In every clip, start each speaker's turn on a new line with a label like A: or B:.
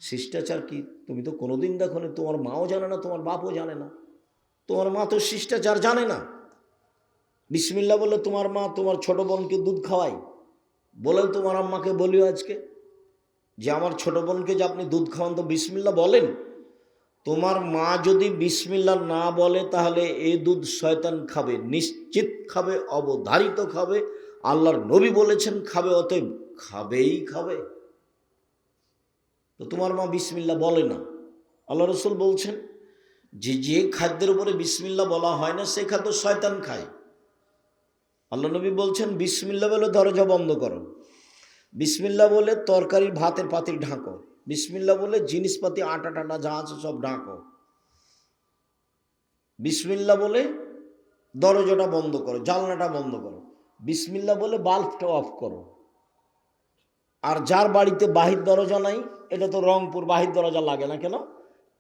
A: শিষ্টাচার কি তুমি তো কোনোদিন দেখো না, তোমার মাও জানে না, তোমার বাপও জানে না। তোমার মা তো শিষ্টাচার জানে না। বিসমিল্লা বলে তোমার মা তোমার ছোট বোনকে দুধ খাওয়ায়, বলে তোমার আম্মাকে বলিও আজকে যে আমার ছোট বোনকে যে আপনি দুধ খাওয়ান তো বিসমিল্লা বলেন। তোমার মা যদি বিসমিল্লা না বলে তাহলে এই দুধ শয়তান খাবে, নিশ্চিত খাবে, অবধারিত খাবে। আল্লাহর নবী বলেছেন খাবে, অতএব খাবেই খাবে। তো তোমার মা বিসমিল্লা বলে না। আল্লাহ রসুল বলছেন যে যে খাদ্যের উপরে বিসমিল্লা বলা হয় না সে খাদ্য শয়তান খায়। আল্লাহ নবী বলছেন বিসমিল্লা বলে দরজা বন্ধ করো, বিসমিল্লা বলে তরকারি ভাতের পাতিল ঢাকো, বিসমিল্লা বলে জিনিসপাতি আটা টাটা যা আছে সব ঢাকো, বিসমিল্লা বলে দরজাটা বন্ধ করো, জানলাটা বন্ধ করো, বিসমিল্লা বলে বাল্বটা অফ করো। আর যার বাড়িতে বাহির দরজা নাই, এটা তো রংপুর, বাহির দরজা লাগে না কেন?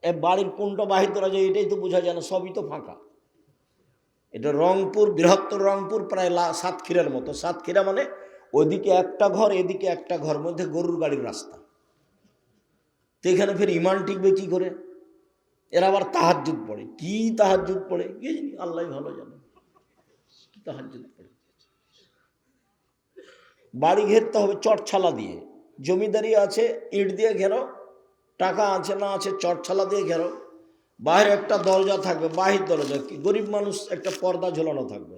A: এ বাড়ির কোনটা বাহির দরজা এটাই তো বোঝা যায় না, সবই তো ফাঁকা। এটা রংপুর, বৃহত্তর রংপুর, প্রায় সাতক্ষীরার মতো। সাতক্ষীরা মানে ওইদিকে একটা ঘর, এদিকে একটা ঘর, মধ্যে গরুর গাড়ির রাস্তা। তো এখানে ফের ইমান টিকবে কি করে? এরা আবার তাহাজ্জুদ পড়ে। কি তাহাজ্জুদ পড়ে কি জানি, আল্লাহ ভালো জানে কি তাহাজ্জুদ পড়ে। বাড়ি ঘেরতে হবে চটছালা দিয়ে, জমিদারি আছে ইট দিয়ে ঘেরো, টাকা আছে না আছে চটছালা দিয়ে ঘেরো। বাইরে একটা দরজা থাকবে, বাহির দরজা, কি গরিব মানুষ একটা পর্দা ঝোলানো থাকবে।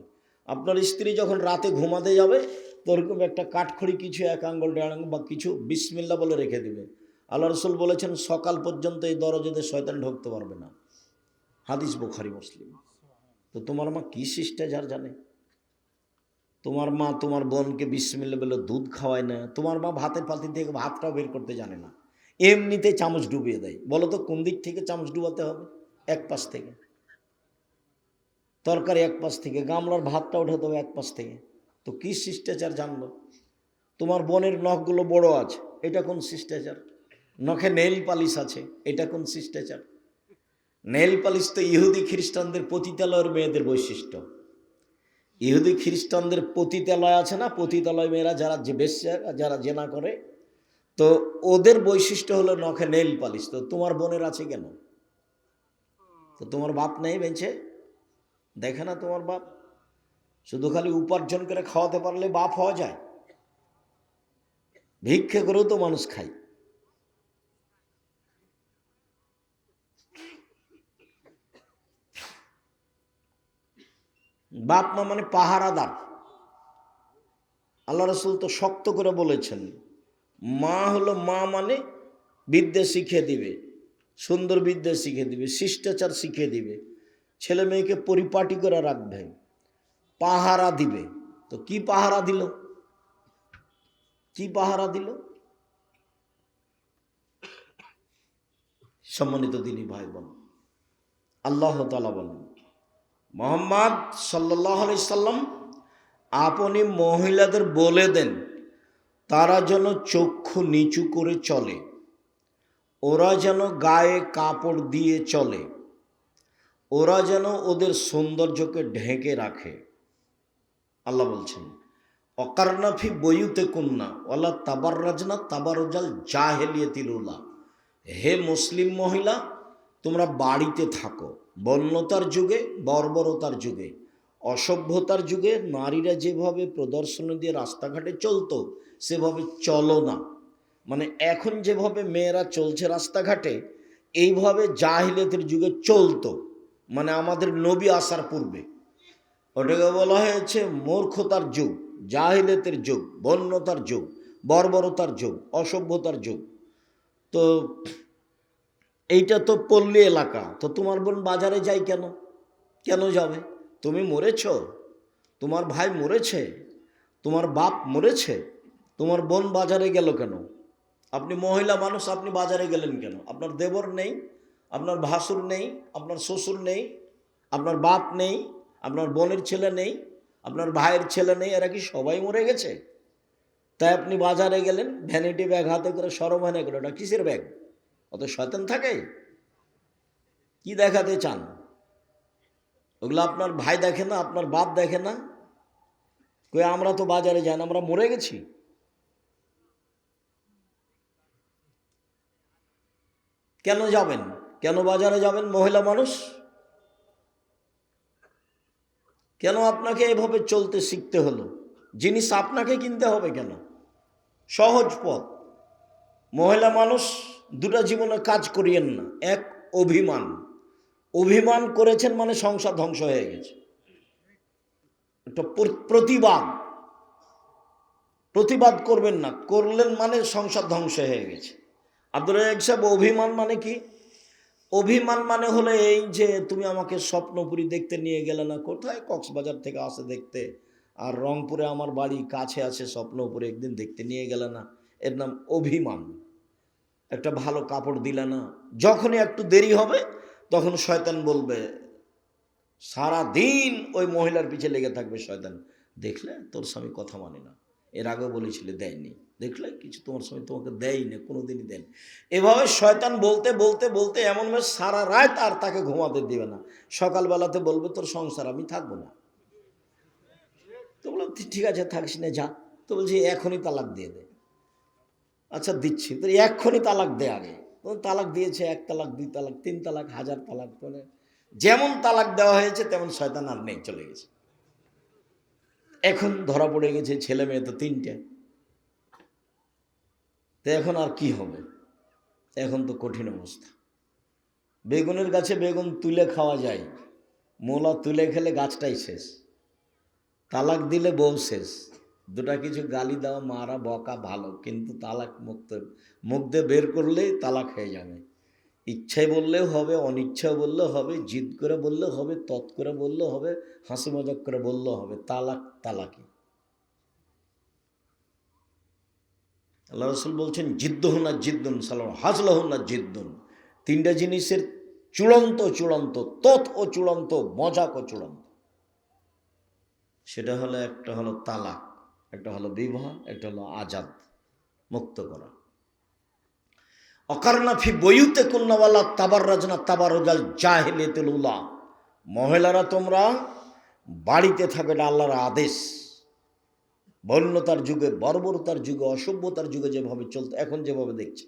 A: আপনার স্ত্রী যখন রাতে ঘুমাতে যাবে তোরকম একটা কাঠখড়ি কিছু এক আঙ্গুল দেড় আঙ্গুল বা কিছু বিসমিল্লা বলে রেখে দিবে। আল্লাহ রসুল বলেছেন সকাল পর্যন্ত এই দরজাতে শয়তান ঢুকতে পারবে না। হাদিস বুখারী মুসলিম। তো তোমার মা কি শিষ্টাচার জানে? তোমার মা তোমার বোনকে বিসমিল্লা বলে দুধ খাওয়ায় না। তোমার মা ভাতের পাতি থেকে ভাতটাও বের করতে জানে না, এমনিতে চামচ ডুবিয়ে দেয়। বলো তো কোন দিক থেকে চামচ ডুবাতে হবে? এক পাশ থেকে। তরকারি এক পাশ থেকে, গামলার ভাতটা উঠাতে হবে এক পাশ থেকে। তো কি শিষ্টাচার জানলো? তোমার বোনের নখগুলো বড় আছে, এটা কোন শিষ্টাচার? নখে নেইল পালিশ আছে, এটা কোন শিষ্টাচার? নেইল পালিশ তো ইহুদি খ্রিস্টানদের পতিতালয়ের মেয়েদের বৈশিষ্ট্য। ইহুদি খ্রিস্টানদের পতিতালয় আছে না, পতিতালয় মেয়েরা যারা যে বেশ্যা, যারা জেনা করে, তো ওদের বৈশিষ্ট্য হলো নখে নেইল পালিশ। তো তোমার বোনের আছে কেন? তো তোমার বাপ নেই বেঁচে? দেখে না তোমার বাপ? শুধু খালি উপার্জন করে খাওয়াতে পারলে বাপ হওয়া যায়? ভিক্ষে করেও তো মানুষ খায়। বাপ মা মানে পাহারাদার। আল্লাহ রসুল তো শক্ত করে বলেছেন, মা হলো মা মানে বিদ্যা শিখিয়ে দিবে, সুন্দর বিদ্যা শিখিয়ে দিবে, শিষ্টাচার শিখিয়ে দিবে, ছেলে মেয়েকে পরিপাটি করে রাখবে, পাহারা দিবে। তো কি পাহারা দিল? কি পাহারা দিল? সম্মানিত দিনী ভাই বোন, আল্লাহ তাআলা বলেন, মুহাম্মদ সাল্লাল্লাহু আলাইহি সাল্লাম আপনি মহিলাদের বলে দেন তারা যেন চক্ষু নিচু করে চলে, ওরা যেন গায়ে কাপড় দিয়ে চলে, ওরা যেন ওদের সৌন্দর্যকে ঢেকে রাখে। আল্লাহ বলছেন অকারনাফি বইউতে কুন্না ওয়ালা তাবাররাজনা তাবারুজাল জাহেলিয়াতিল উলা। হে মুসলিম মহিলা, তোমরা বাড়িতে থাকো। বন্যতার যুগে, বর্বরতার যুগে, অসভ্যতার যুগে নারীরা যেভাবে প্রদর্শনী দিয়ে রাস্তাঘাটে চলতো সেভাবে চলো না। মানে এখন যেভাবে মেয়েরা চলছে রাস্তাঘাটে, এইভাবে জাহিলিয়াতের যুগে চলতো। মানে আমাদের নবী আসার পূর্বে। ওটাকে বলা হয়েছে মূর্খতার যুগ, জাহিলিয়াতের যুগ, বন্যতার যুগ, বর্বরতার যুগ, অসভ্যতার যুগ। তো এইটা তো পল্লী এলাকা। তো তোমার বোন বাজারে যায় কেন? কেন যাবে? তুমি মরেছ, তোমার ভাই মরেছে, তোমার বাপ মরেছে, তোমার বোন বাজারে গেল কেন? আপনি মহিলা মানুষ, আপনি বাজারে গেলেন কেন? আপনার দেবর নেই, আপনার ভাসুর নেই, আপনার শ্বশুর নেই, আপনার বাপ নেই, আপনার বোনের ছেলে নেই, আপনার ভাইয়ের ছেলে নেই, এরা কি সবাই মরে গেছে? তাই আপনি বাজারে গেলেন ভ্যানিটি ব্যাগ হাতে করে, সরমানে করে। ওটা কিসের ব্যাগ? অত শয়তান থাকে? কি দেখাতে চান? ওগুলো আপনার ভাই দেখে না, আপনার বাপ দেখে না? কই আমরা তো বাজারে যাই না, আমরা মরে গেছি। কেন যাবেন? কেন বাজারে যাবেন মহিলা মানুষ? কেন আপনাকে এভাবে চলতে শিখতে হলো? জিনিস আপনাকে কিনতে হবে কেন? সহজ পথ। মহিলা মানুষ দুটা জীবনে কাজ করিয়েন না। এক, অভিমান। অভিমান করেছেন মানে সংসার ধ্বংস হয়ে গেছে। একটা প্রতিবাদ, প্রতিবাদ করবেন না, করলেন মানে সংসার ধ্বংস হয়ে গেছে। আব্দুল রাজ্জাক সাহেব, অভিমান মানে কি? অভিমান মানে হলো এই যে তুমি আমাকে স্বপ্নপুরী দেখতে নিয়ে গেলে না, কোথায় কক্সবাজার থেকে আসে দেখতে, আর রংপুরে আমার বাড়ি কাছে আছে স্বপ্নপুরে, একদিন দেখতে নিয়ে গেলে না, এর নাম অভিমান। একটা ভালো কাপড় দিলে না, যখনই একটু দেরি হবে তখন শয়তান বলবে, সারা দিন ওই মহিলার পিছে লেগে থাকবে শয়তান, দেখলে তোর স্বামী কথা মানে না, এর আগেও বলেছিলে দেয়নি, দেখলে কিছু তোমার স্বামী তোমাকে দেয়নি, কোনোদিনই দেয়নি। এভাবে শয়তান বলতে বলতে বলতে এমনভাবে সারা রাত আর তাকে ঘুমাতে দিবে না। সকালবেলাতে বলবে তোর সংসার আমি থাকবো না। তো বললাম ঠিক আছে থাকিস না, যা। তো বলছি এখনই তালাক দিয়ে দে। আচ্ছা দিচ্ছি, তো এক্ষুনি তালাক দে আগে। তালাক দিয়েছে, 1 তালাক, 2 তালাক, 3 তালাক, 1000 তালাক করে যেমন তালাক দেওয়া হয়েছে তেমন শয়তান আর নেই, চলে গেছে। এখন ধরা পড়ে গেছে, ছেলে মেয়ে তো 3টে। তো এখন আর কি হবে? এখন তো কঠিন অবস্থা। বেগুনের গাছে বেগুন তুলে খাওয়া যায়, মূলা তুলে খেলে গাছটাই শেষ। তালাক দিলে বউ শেষ। দুটা কিছু গালি দেওয়া, মারা, বকা ভালো, কিন্তু তালাক মুখ দিয়ে বের করলেই তালাক হয়ে যাবে। ইচ্ছায় বললেও হবে, অনিচ্ছায় বললেও হবে, জিদ করে বললেও হবে, তৎ করে বললেও হবে, হাসি মজাক করে বললেও হবে, তালাক তালাকি। আল্লাহ রসুল বলছেন জিদ্দুন আর জিদ্দুন সালাম হাজলাহুন আর জিদ্দুন। 3টা জিনিসের চূড়ান্ত চূড়ান্ত, তৎ ও চূড়ান্ত, মজাক ও চূড়ান্ত। সেটা হলো, একটা হলো তালাক, একটা হলো বিবাহ, একটা হলো আজাদ, মুক্ত করা। অকারনা ফি বইতে কুন্নাওয়ালা তাবার রাজনা তাবারুজাল জাহিলিয়াতুল উলা। মহিলারা তোমরা বাড়িতে থাকবে, এটা আল্লাহর আদেশ। বন্যতার যুগে, বর্বরতার যুগে, অসভ্যতার যুগে যেভাবে চলতো, এখন যেভাবে দেখছে,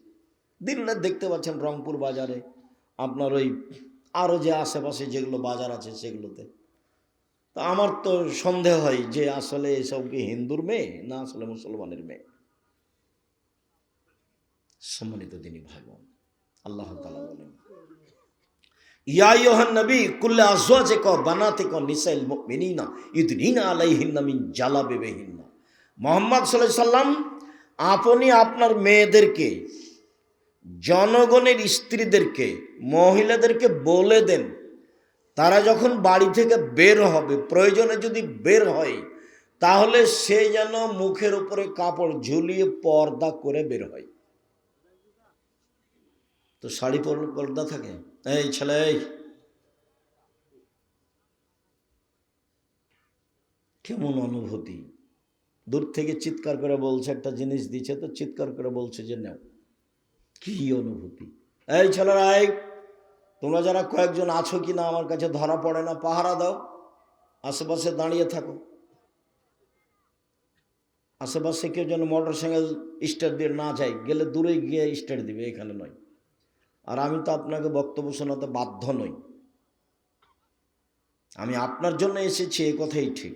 A: দিন রাত দেখতে পাচ্ছেন রংপুর বাজারে, আপনার ওই আরও যে আশেপাশে যেগুলো বাজার আছে সেগুলোতে। তা আমার তো সন্দেহ হয় যে আসলে এসব কি হিন্দুর মেয়ে না আসলে মুসলমানের মেয়ে। সম্মানিত দিনী ভাই বোন, আল্লাহ তাআলা বলেন, ইয়া আইয়ুহান নবী কুল্লি আজওয়াজিকা বানাতিকা নিসাইল মুমিনিনা ইউদনিনা আলাইহিন্না মিন জালাবিবিহিন্না। মুহাম্মদ সাল্লাল্লাহু আলাইহি সাল্লাম, আপনি আপনার মেয়েদেরকে, জনগণের স্ত্রীদেরকে, মহিলাদেরকে বলে দেন, তারা যখন বাড়ি থেকে বের হবে, প্রয়োজনে যদি বের হয়, তাহলে সে যেন মুখের উপরে কাপড় ঝুলিয়ে পর্দা করে বের হয়। তো শাড়ি পর্দা থাকে, এই ছেলে, কেমন অনুভূতি! দূর থেকে চিৎকার করে বলছে, একটা জিনিস দিচ্ছে তো চিৎকার করে বলছে যে নাও। কি অনুভূতি! এই ছেলেরা, তোমরা যারা কয়েকজন আছো কি না আমার কাছে ধরা পড়ে না, পাহারা দাও, আশেপাশে দাঁড়িয়ে থাকো, আশেপাশে কেউ যেন মোটর সাইকেল স্টার্ট দিয়ে না যায়, গেলে দূরে গিয়ে স্টার্ট দিবে, এখানে নয়। আর আমি তো আপনাকে বক্তব্য শোনাতে বাধ্য নই, আমি আপনার জন্য এসেছি, এ কথাই ঠিক।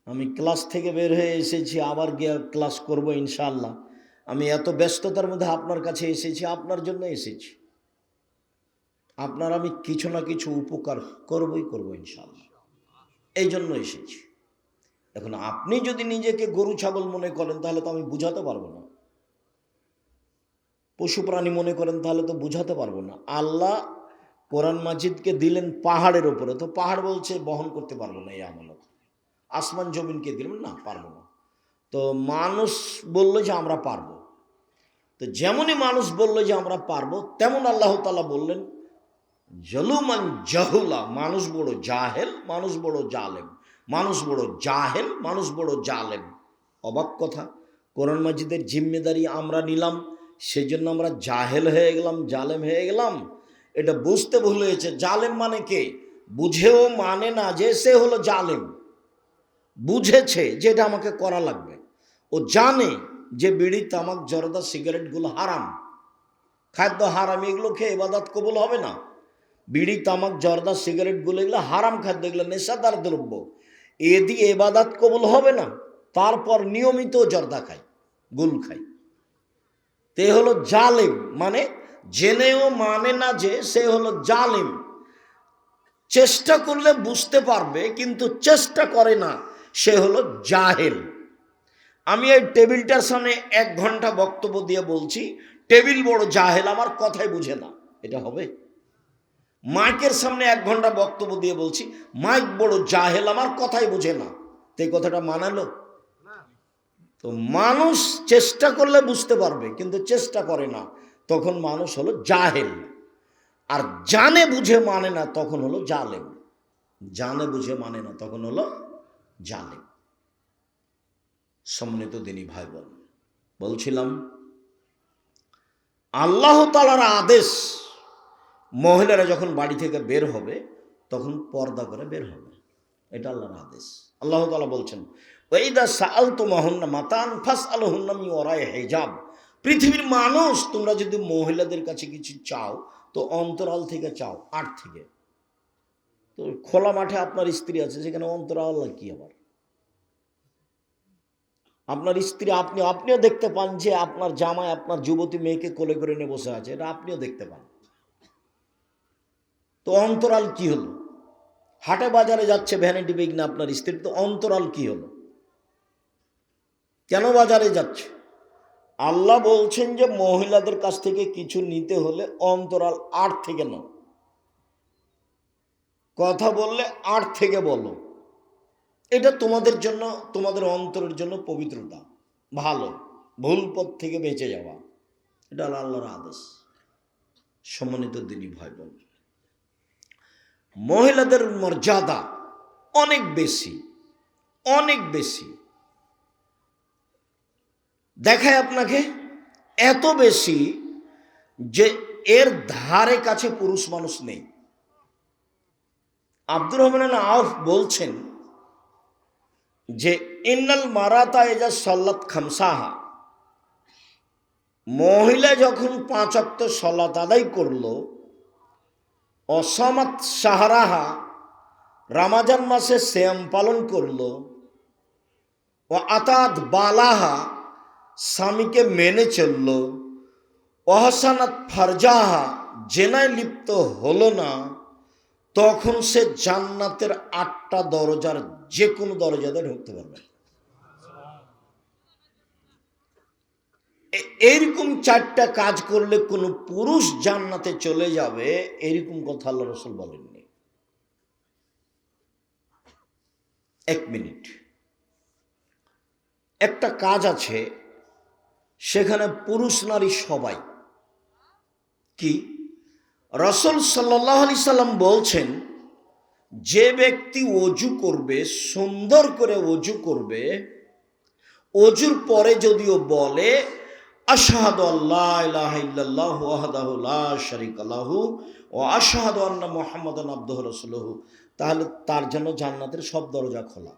A: আমি ক্লাস থেকে বের হয়ে এসেছি, আবার গিয়ে ক্লাস করব ইনশাআল্লাহ। আমি এত ব্যস্ততার মধ্যে আপনার কাছে এসেছি, আপনার জন্য এসেছি। আপনার আমি কিছু না কিছু উপকার করবই করব ইনশাআল্লাহ, এই জন্য এসেছি। এখন আপনি যদি নিজেকে গরু ছাগল মনে করেন তাহলে তো আমি বুঝাতে পারবো না, পশু প্রাণী মনে করেন তাহলে তো বুঝাতে পারবো না। আল্লাহ কোরআন মাজিদকে দিলেন পাহাড়ের ওপরে, তো পাহাড় বলছে বহন করতে পারবো না এই আমানত। আসমান জমিনকে দিলেন না, পারবো না। তো মানুষ বললো যে আমরা পারবো, তো যেমনই মানুষ বললো যে আমরা পারবো, তেমন আল্লাহ তাআলা বললেন জলুমান জাহুলা, মানুষ বড় জাহেল, মানুষ বড় জালেম, মানুষ বড় জাহেল, মানুষ বড় জালেম। অবাক কথা, কোরআন মাজিদের জিম্মেদারি আমরা নিলাম, সেই জন্য আমরা জাহেল হয়ে গেলাম, জালেম হয়ে গেলাম। এটা বুঝতে ভুল হয়েছে। জালেম মানে কে? বুঝেও মানে না যে সে হলো জালেম, বুঝেছে যে এটা আমাকে করা লাগবে, ও জানে যে বিড়ি, তামাক, জর্দা, সিগারেটগুলো হারাম, খাদ্য হারাম, এগুলো খেয়ে ইবাদত কবুল হবে না। বিড়ি, তামাক, জর্দা, সিগারেটগুলো এগুলো হারাম খাদ্য, এগুলো নেশাদার দ্রব্য, এ দিয়ে ইবাদত কবুল হবে না। তারপর নিয়মিত জর্দা খায়, গুল খায়, তে হলো জালেম, মানে জেনেও মানে না যে সে হলো জালেম। চেষ্টা করলে বুঝতে পারবে, কিন্তু চেষ্টা করে না, সে হলো জাহেল। আমি এই টেবিলটার সামনে 1 ঘন্টা বক্তব্য দিয়ে বলছি টেবিল বড় জাহেল, আমার কথাই বুঝে না, এটা হবে? মাইকের সামনে 1 ঘন্টা বক্তব্য দিয়ে বলছি মাইক বড় জাহেল, আমার কথাই বুঝে না, তো এই কথাটা মানালো? তো মানুষ চেষ্টা করলে বুঝতে পারবে, কিন্তু চেষ্টা করে না, তখন মানুষ হলো জাহেল। আর জানে বুঝে মানে না, তখন হলো জালেম। জানে বুঝে মানে না, তখন হলো জালেম। সম্মানিত দিনী ভাই বোন, বলছিলাম আল্লাহ তাআলার আদেশ, মহিলারা যখন বাড়ি থেকে বের হবে তখন পর্দা করে বের হবে, এটা আল্লাহর আদেশ। আল্লাহ তাআলা বলছেন ওয়াইদা সাআলতুমুহুন্না মাতান ফাসআলুহুন্না মিন ওয়ারাই হিজাব। পৃথিবীর মানুষ, তোমরা যদি মহিলাদের কাছে কিছু চাও তো অন্তরাল থেকে চাও, আট থেকে। তো খোলা মাঠে আপনার স্ত্রী আছে, সেখানে অন্তরাল কি? আবার আপনার স্ত্রী, আপনিও দেখতে পান যে আপনার জামাই আপনার যুবতী মেয়েকে কোলে করে নিয়ে বসে আছে, এটা আপনিও দেখতে পান। তো অন্তরাল কি হলো? হাটে বাজারে যাচ্ছে ভ্যানিটি ব্যাগ না আপনার স্ত্রী, তো অন্তরাল কি হলো? কেন বাজারে যাচ্ছে? আল্লাহ বলছেন যে মহিলাদের কাছ থেকে কিছু নিতে হলে অন্তরাল 8 থেকে নাও, কথা বললে 8 থেকে বলো, এটা তোমাদের জন্য, তোমাদের অন্তরের জন্য পবিত্রতা, ভালো, ভুল পথ থেকে বেঁচে যাওয়া, এটা আল্লাহর আদেশ। সম্মানিত দিনী ভাই বোন, মহিলাদের মর্যাদা অনেক বেশি, অনেক বেশি। দেখায় আপনাকে এত বেশি যে এর ধারে কাছে পুরুষ মানুষ নেই। আব্দুর রহমান আউফ বলছেন যে ইন্নাল মারাতা ইজা সাল্লাত খামসাহা, মহিলা যখন 5 ওয়াক্ত সালাত আদায় করলো, অসামাত শাহরাহা, রমজান মাসে সিয়াম পালন করলো, ও আতাত বালাহা, স্বামীকে মেনে চলল, অহসানাত ফারজাহা, জেনায় লিপ্ত হলো না, তখন সে জান্নাতের 8টা দরজার যে কোনো দরজাতে ঢুকতে পারবে। এইরকম 4টা কাজ করলে কোনো পুরুষ জান্নাতে চলে যাবে, এরকম কথা আল্লাহ রাসূল বলেননি। 1 মিনিট, একটা কাজ আছে, সেখানে পুরুষ নারী সবাই। কি? রাসূল সাল্লাল্লাহু আলাইহি সাল্লাম বলছেন, যে ব্যক্তি ওযু করবে, সুন্দর করে ওযু করবে, ওযুর পরে যদিও বলে আশহাদু আল্লা ইলাহা ইল্লাল্লাহু ওয়াহদাহু লা শারীকা লাহু ওয়া আশহাদু আন্না মুহাম্মাদান আবদুহু ওয়া রাসূলুহু, তাহলে তার জন্য জান্নাতের সব দরজা খোলা।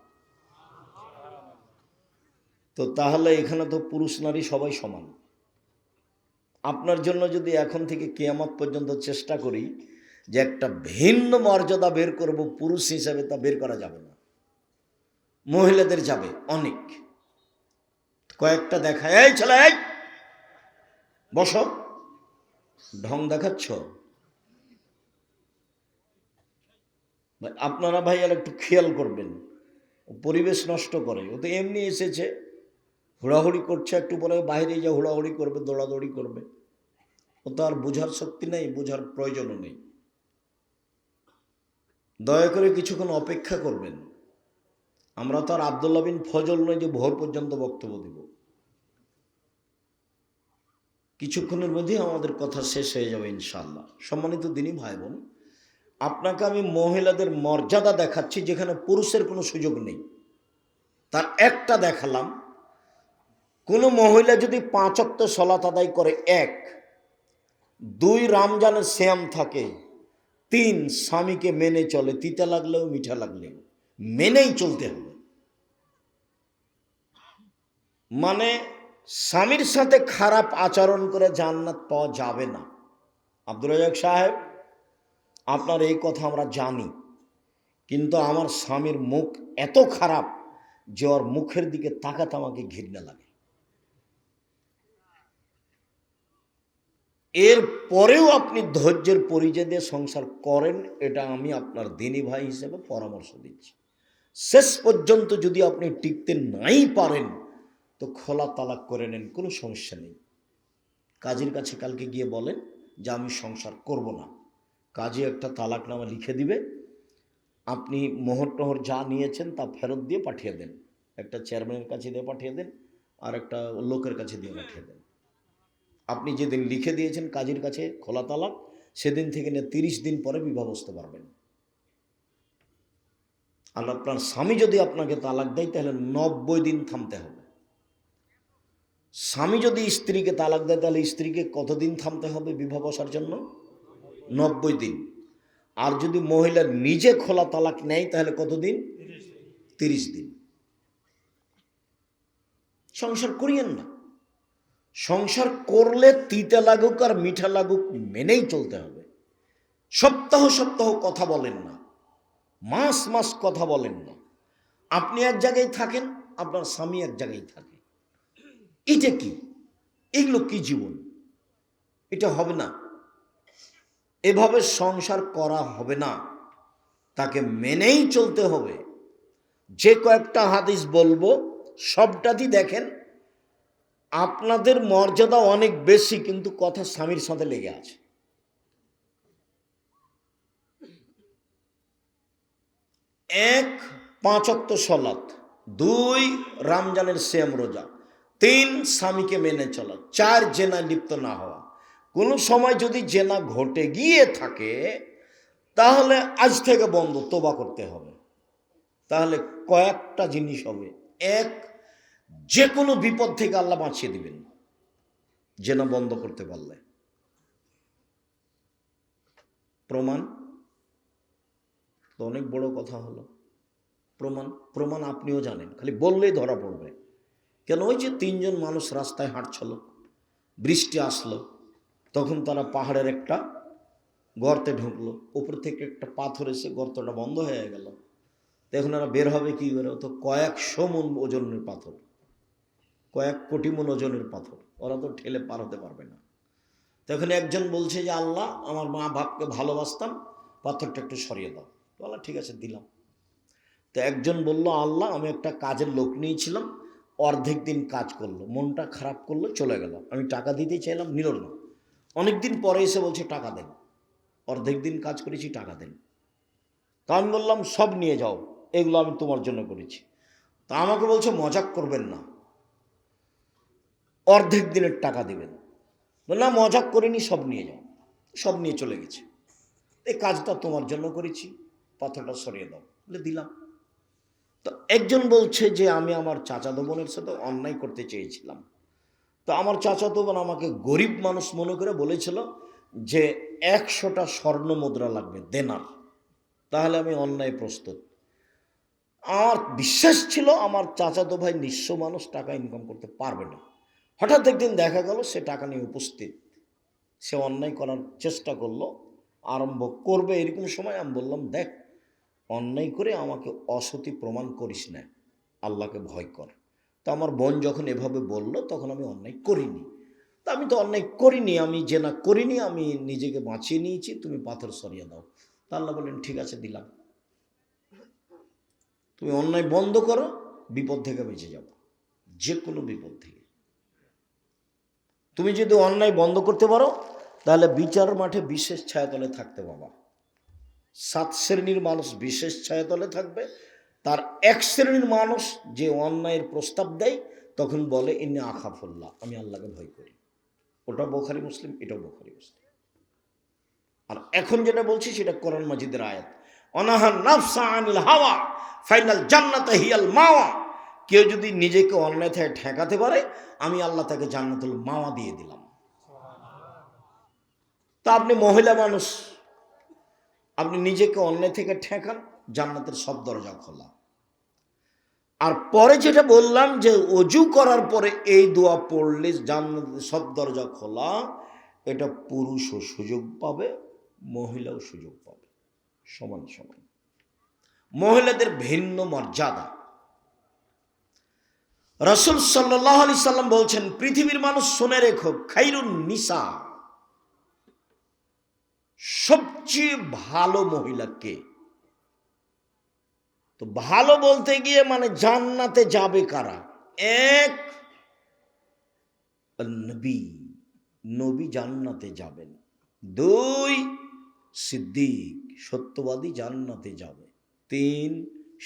A: তো তাহলে এখানে তো পুরুষ নারী সবাই সমান। আপনার জন্য যদি এখন থেকে কিয়ামত পর্যন্ত চেষ্টা করি যে একটা ভিন্ন মর্যাদা বের করব পুরুষ হিসাবে, তা বের করা যাবে না। মহিলাদের যাবে অনেক। কয়েকটা দেখায়, এই ছেলে এই বসো, ঢং দেখাচ্ছ। আপনারা ভাই আর একটু খেয়াল করবেন, পরিবেশ নষ্ট করে। ও তো এমনি এসেছে, হুড়াহুড়ি করছে, একটু পরে বাইরে যা হুড়াহুড়ি করবে, দৌড়াদৌড়ি করবে। ও তো আর বোঝার শক্তি নেই, বোঝার প্রয়োজনও নেই। দয়া করে কিছুক্ষণ অপেক্ষা করবেন। আমরা তো আর আব্দুল্লাহ বিন ফজল নয় যে ভোর পর্যন্ত বক্তব্য দিব। কিছুক্ষণের মধ্যেই আমাদের কথা শেষ হয়ে যাবে ইনশাআল্লাহ। সম্মানিত দিনী ভাই বোন, আপনাকে আমি মহিলাদের মর্যাদা দেখাচ্ছি যেখানে পুরুষের কোনো সুযোগ নেই। তার একটা দেখালাম, কোনো মহিলা যদি 5 ওয়াক্ত সালাত আদায় করে, 1, 2 রমজানের সিয়াম থাকে, 3 স্বামীকে মেনে চলে, তিতা লাগলেও মিঠা লাগলেও মেনেই চলতে হবে। মানে স্বামীর সাথে খারাপ আচরণ করে জান্নাত পাওয়া যাবে না। আব্দুল রাজ্জাক সাহেব, আপনার এই কথা আমরা জানি, কিন্তু আমার স্বামীর মুখ এত খারাপ যে ওর মুখের দিকে তাকাতে আমাকে ঘৃণা লাগে। এর পরেও আপনি ধৈর্যের পরিচয় দিয়ে সংসার করেন, এটা আমি আপনার দিনী ভাই হিসেবে পরামর্শ দিচ্ছি। শেষ পর্যন্ত যদি আপনি টিকতে নাই পারেন তো খোলা তালাক করে নেন, কোনো সমস্যা নেই। কাজীর কাছে কালকে গিয়ে বলেন যে আমি সংসার করব না, কাজী একটা তালাকনামা লিখে দিবে, আপনি মোহর টোহর যা নিয়েছেন তা ফেরত দিয়ে পাঠিয়ে দেন, একটা চেয়ারম্যানের কাছে দিয়ে পাঠিয়ে দেন, আর একটা লোকের কাছে দিয়ে পাঠিয়ে দেন। আপনি যেদিন লিখে দিয়েছেন কাজীর কাছে খোলা তালাক, সেদিন থেকে নিয়ে 30 দিন পরে বিবাহ বসতে পারবেন। আর আপনার স্বামী যদি আপনাকে তালাক দেয় তাহলে 90 দিন থামতে হবে। স্বামী যদি স্ত্রীকে তালাক দেয় তাহলে স্ত্রীকে কতদিন থামতে হবে বিবাহ বসার জন্য? 90 দিন। আর যদি মহিলা নিজে খোলা তালাক নেয় তাহলে কতদিন? 30 দিন। সংসার করিয়েন না। সংসার করলে তিতা লাগুক আর মিঠা লাগুক মেনেই চলতে হবে। সপ্তাহ সপ্তাহ কথা বলেন না, মাস মাস কথা বলেন না। আপনি এক জায়গায় থাকেন, আপনার স্বামী এক জায়গায় থাকে, এটা কি? এগুলো কি জীবন? এটা হবে না। এভাবে সংসার করা হবে না, তাকে মেনেই চলতে হবে। যে কয়েকটা হাদিস বলবো সবটাতেই দেখেন আপনাদের মর্যাদা অনেক বেশি, কিন্তু কথা স্বামীর সাথে লেগে আছে। 1 5 ওয়াক্ত সালাত, 2 রমজানের সিয়াম রোজা, 3 স্বামীকে মেনে চলা, 4 জেনা লিপ্ত না হওয়া। কোনো সময় যদি জেনা ঘটে গিয়ে থাকে তাহলে আজ থেকে বন্ধ, তোবা করতে হবে। তাহলে কয়েকটা জিনিস হবে। 1, যে কোনো বিপদ থেকে আল্লাহ বাঁচিয়ে দিবেন জেনা বন্ধ করতে পারলে। প্রমাণ তো অনেক বড় কথা হলো। প্রমাণ আপনিও জানেন, খালি বললেই ধরা পড়বে। কেন? ওই যে 3 জন মানুষ রাস্তায় হাঁটছিল, বৃষ্টি আসলো, তখন তারা পাহাড়ের একটা গর্তে ঢুকলো, উপর থেকে একটা পাথর এসে গর্তটা বন্ধ হয়ে গেল। এখন এরা বের হবে কি করে? তো কয়েকশো মণ ওজনের পাথর, কয়েক কোটি মণ ওজনের পাথর, ওরা তো ঠেলে পার হতে পারবে না। তখন একজন বলছে যে আল্লাহ, আমার মা বাপকে ভালোবাসতাম, পাথরটা একটু সরিয়ে দাও। আল্লাহ ঠিক আছে দিলাম। তো একজন বলল আল্লাহ, আমি একটা কাজের লোক নিয়েছিলাম, অর্ধেক দিন কাজ করলো, মনটা খারাপ করলো, চলে গেল, আমি টাকা দিতে চাইলাম, নিল না। অনেক দিন পরে এসে বলছে টাকা দেন, অর্ধেক দিন কাজ করেছি, টাকা দেন। তা আমি বললাম সব নিয়ে যাও, এগুলো আমি তোমার জন্য করেছি। তা আমাকে বলছে মজাক করবেন না, অর্ধেক দিনের টাকা দেবেন। না মজাক করিনি, সব নিয়ে যাও। সব নিয়ে চলে গেছে। এই কাজটা তোমার জন্য করেছি, পাথরটা সরিয়ে দাও, বলে দিলাম। তো একজন বলছে যে আমি আমার চাচাতো বোনের সাথে অন্যায় করতে চেয়েছিলাম। তো আমার চাচাতো বোন আমাকে গরিব মানুষ মনে করে বলেছিল যে 100টা স্বর্ণ মুদ্রা লাগবে, দেনার, তাহলে আমি অন্যায় প্রস্তুত। আমার বিশ্বাস ছিল আমার চাচাতো ভাই নিঃস্ব মানুষ, টাকা ইনকাম করতে পারবে না। হঠাৎ একদিন দেখা গেল সে টাকা নিয়ে উপস্থিত, সে অন্যায় করার চেষ্টা করলো, আরম্ভ করবে। এরকম সময় আমি বললাম দেখ, অন্যায় করে আমাকে অসতী প্রমাণ করিস না, আল্লাহকে ভয় কর। তো আমার বোন যখন এভাবে বলল তখন আমি অন্যায় করিনি। তা আমি তো অন্যায় করিনি, আমি জেনা করিনি, আমি নিজেকে বাঁচিয়ে নিয়েছি, তুমি পাথর সরিয়ে দাও। তা আল্লাহ বললেন ঠিক আছে দিলাম, তুমি অন্যায় বন্ধ করো, বিপদ থেকে বেঁচে যাবো, যে কোনো বিপদ থেকে। তুমি যদি অন্যায় বন্ধ করতে পারো তাহলে বিচার মাঠে বিশেষ ছায়াতলে থাকতে পাবা। 7 শ্রেণীর মানুষ বিশেষ ছায়াতলে থাকবে, তার 1 শ্রেণীর মানুষ যে অন্যায়ের প্রস্তাব দেয় তখন বলে ইন্নী আখাফুল্লাহ, আমি আল্লাহকে ভয় করি। ওটা বুখারী মুসলিম, এটাও বুখারী মুসলিম। আর এখন যেটা বলছি সেটা কোরআন মাজিদের আয়াত, অনাহান নাফসা আনিল হাওয়া ফাইনাল জান্নাতে হিয়াল মাওয়া। কেউ যদি নিজেকে অন্যায় থেকে ঠেকাতে পারে আমি আল্লাহ তাকে জান্নাতুল মাওয়া দিয়ে দিলাম। তা আপনি মহিলা মানুষ, আপনি নিজেকে অন্যায় থেকে ঠেকান, জান্নাতের সব দরজা খোলা। আর পরে যেটা বললাম যে অজু করার পরে এই দোয়া পড়লে জান্নাতের সব দরজা খোলা, এটা পুরুষও সুযোগ পাবে, মহিলাও সুযোগ পাবে, সমান সমান। মহিলাদের ভিন্ন মর্যাদা। রাসূল সাল্লাল্লাহু আলাইহি সাল্লাম বলছেন, পৃথিবীর মানুষ শুনে রেখো, খাইরুন নিসা, সবচেয়ে ভালো মহিলা কে? তো ভালো বলতে গিয়ে মানে জান্নাতে যাবে কারা? এক, নবী, নবী জান্নাতে যাবেন। দুই, সিদ্দিক, সত্যবাদী জান্নাতে যাবে। তিন,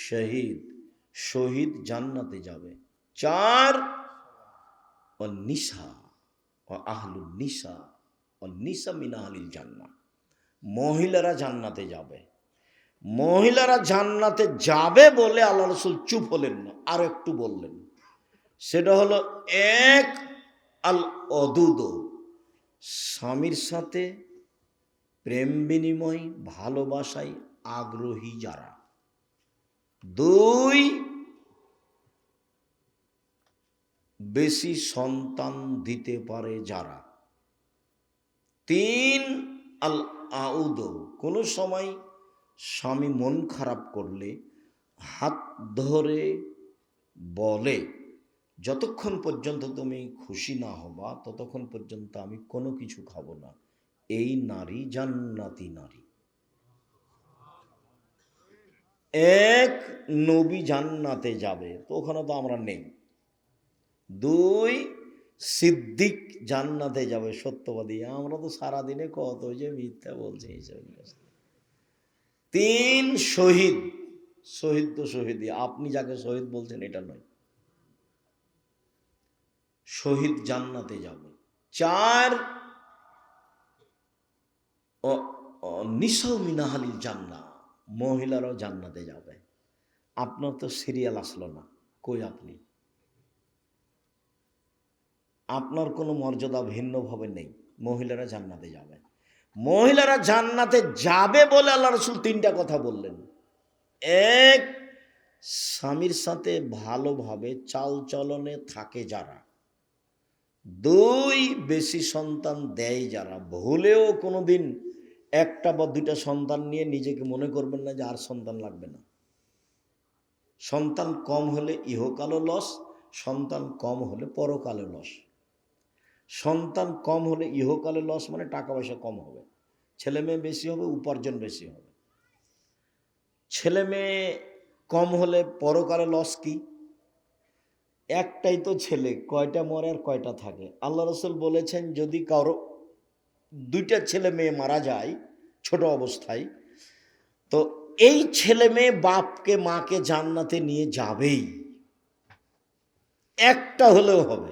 A: শহীদ, শহীদ জান্নাতে যাবে। চার, নিসা, আহলুন নিসা, নিসা মিন আহলিল জান্নাহ, মহিলারা জান্নাতে যাবে। মহিলারা জান্নাতে যাবে বলে আল্লাহ রাসূল চুপ হলেন না, আর একটু বললেন। সেটা হলো এক, আল অদুদ, স্বামীর সাথে প্রেম বিনিময়, ভালোবাসায় আগ্রহী যারা। দুই, বেশি সন্তান দিতে পারে যারা। তিন, আল আউদ, কোনো সময় স্বামী মন খারাপ করলে হাত ধরে বলে, যতক্ষণ পর্যন্ত তুমি খুশি না হবা ততক্ষণ পর্যন্ত আমি কোনো কিছু খাবো না। এই নারী জান্নাতি নারী। এক, নবী জান্নাতে যাবে, তো ওখানে তো আমরা নেই। দুই, সিদ্দিক জান্নাতে যাবে, সত্যবাদী। আমরা তো সারাদিনে কত যে মিথ্যা বলছি এইসব। তিন, শহীদ, শহীদ তো শহীদই, আপনি যাকে শহীদ বলছেন এটা নয়, শহীদ জান্নাতে যাবে। চার, নিসাউ মিন আহলিল জান্নাহ, মহিলারাও জান্নাতে যাবে। আপনার তো সিরিয়াল আসলো না, কই আপনি? আপনার কোনো মর্যাদা ভিন্নভাবে নেই, মহিলারা জান্নাতে যাবে। মহিলারা জান্নাতে যাবে বলে আল্লাহ রাসূল তিনটা কথা বললেন। এক, স্বামীর সাথে ভালোভাবে চাল চলনে থাকে যারা। দুই, বেশি সন্তান দেয় যারা। ভুলেও কোনোদিন একটা বা দুইটা সন্তান নিয়ে নিজেকে মনে করবেন না যে আর সন্তান লাগবে না। সন্তান কম হলে ইহকালও লস, সন্তান কম হলে পরকালে লস। সন্তান কম হলে ইহকালে লস মানে টাকা পয়সা কম হবে, ছেলে মেয়ে বেশি হবে, উপার্জন বেশি হবে। ছেলে মেয়ে কম হলে পরকালে লস কি? একটাই তো ছেলে, কয়টা মরে আর কয়টা থাকে? আল্লাহ রাসূল বলেছেন, যদি কারো দুইটা ছেলে মেয়ে মারা যায় ছোট অবস্থায়, তো এই ছেলে মেয়ে বাপকে মাকে জান্নাতে নিয়ে যাবেই, একটা হলেও হবে।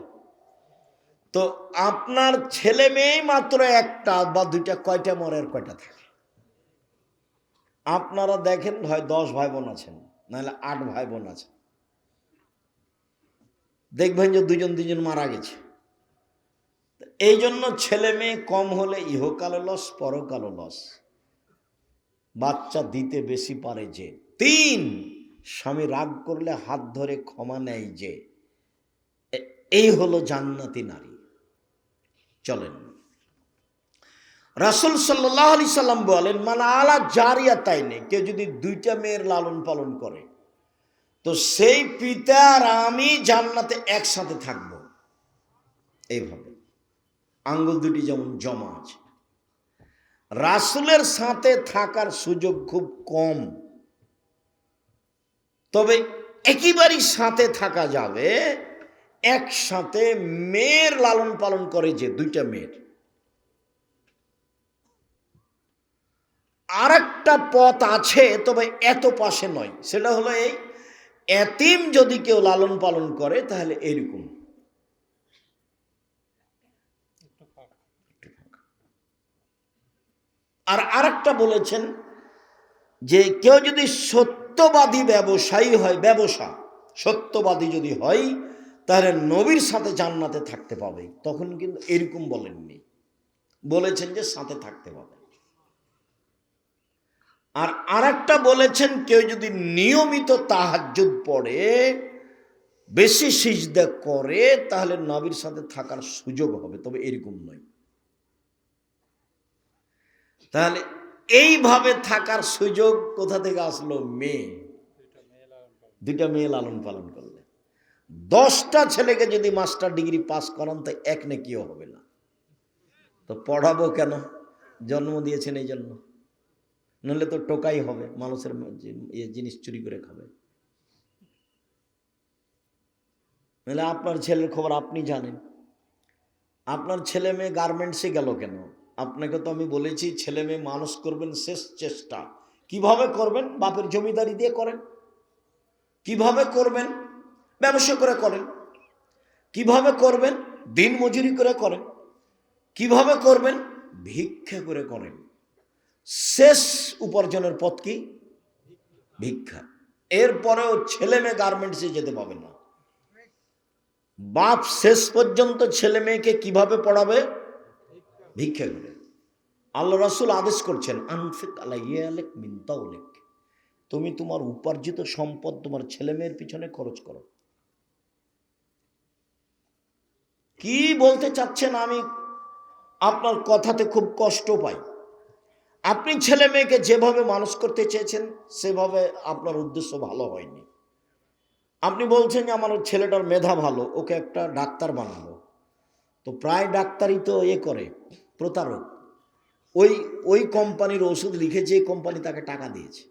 A: তো আপনার ছেলে মেয়ে মাত্র একটা বা দুইটা, কয়টা মরে আর কয়টা থাকে? আপনারা দেখেন, হয় 10 ভাই বোন আছেন, নাহলে 8 ভাই বোন আছেন, দেখবেন যে দুজন দুজন মারা গেছে। এই জন্য ছেলে মেয়ে কম হলে ইহকালে লস, পরকালে লস। বাচ্চা দিতে বেশি পারে যে। তিন, স্বামী রাগ করলে হাত ধরে ক্ষমা নেয় যে। এই হলো জান্নাতি নারী। চলেন, রাসূল সাল্লাল্লাহু আলাইহি সাল্লাম বলেন, মান আলা জারিয়াতাইনে, কেউ যদি দুইটা মেয়ের লালন পালন করে, তো সেই পিতা আর আমি জান্নাতে একসাথে থাকব। এইভাবে আঙ্গুল দুটি যেমন জমা আছে। রাসূলের সাথে থাকার সুযোগ খুব কম, তবে একেবারেই সাথে থাকা যাবে। একসাথে মেয়ের লালন পালন করে যে, দুইটা মেয়ের। আর একটা পথ আছে, তবে এত পাশে নয়, সেটা হলো এই, এতিম যদি কেউ লালন পালন করে তাহলে এরকম। আর আরেকটা বলেছেন যে, কেউ যদি সত্যবাদী ব্যবসায়ী হয়, ব্যবসা সত্যবাদী যদি হয়, তাহলে নবীর সাথে জান্নাতে থাকতে পাবে। তখন কিন্তু এরকম বলেননি, বলেছেন যে সাথে থাকতে পাবে। আর আরেকটা বলেছেন, কেউ যদি নিয়মিত তাহাজ্জুদ পড়ে, বেশি সিজদা করে, তাহলে নবীর সাথে থাকার সুযোগ হবে, তবে এরকম নয়। তাহলে এইভাবে থাকার সুযোগ কোথা থেকে আসলো? মেয়ে, দুইটা মেয়ে লালন পালন করলে। 10টা ছেলেকে যদি মাস্টার ডিগ্রি পাস করান, তো এক নেকিও হবে না। তো পড়াবো কেন? জন্ম দিয়েছেন এই জন্য, নইলে তো টোকাই হবে, মানুষের জিনিস চুরি করে খাবে। নইলে আপনার ছেলের খবর আপনি জানেন। আপনার ছেলে মেয়ে গার্মেন্টসে গেল কেন? আপনাকে তো আমি বলেছি, ছেলে মেয়ে মানুষ করবেন শেষ চেষ্টা। কিভাবে করবেন? বাপের জমিদারি দিয়ে করেন। কিভাবে করবেন? ব্যবসা করে করেন। কিভাবে করবেন? দিন মজুরি করে করেন। কিভাবে করবেন? ভিক্ষা করে করেন। শেষ উপার্জনের পথ কি? ভিক্ষা। এরপরেও ছেলে মেয়ে গার্মেন্টসে যেতে পাবে না। বাপ শেষ পর্যন্ত ছেলে মেয়েকে কিভাবে পড়াবে? ভিক্ষা করে। আল্লাহ রাসূল আদেশ করছেন, আনফিক আলাইয়ালিক মিন তাওলিক, তুমি তোমার উপার্জিত সম্পদ তোমার ছেলে মেয়ের পিছনে খরচ করো। কি বলতে চাচ্ছেন আমি আপনার কথাতে খুব কষ্ট পাই। আপনি ছেলে মেয়েকে যেভাবে মানুষ করতে চেয়েছেন, সেভাবে আপনার উদ্দেশ্য ভালো হয়নি। আপনি বলছেন যে আমার ছেলেটার মেধা ভালো, ওকে একটা ডাক্তার বানাবো। তো প্রায় ডাক্তারই তো করে, প্রতারক। ওই ওই কোম্পানির ওষুধ লিখে, যে কোম্পানি তাকে টাকা দিয়েছে।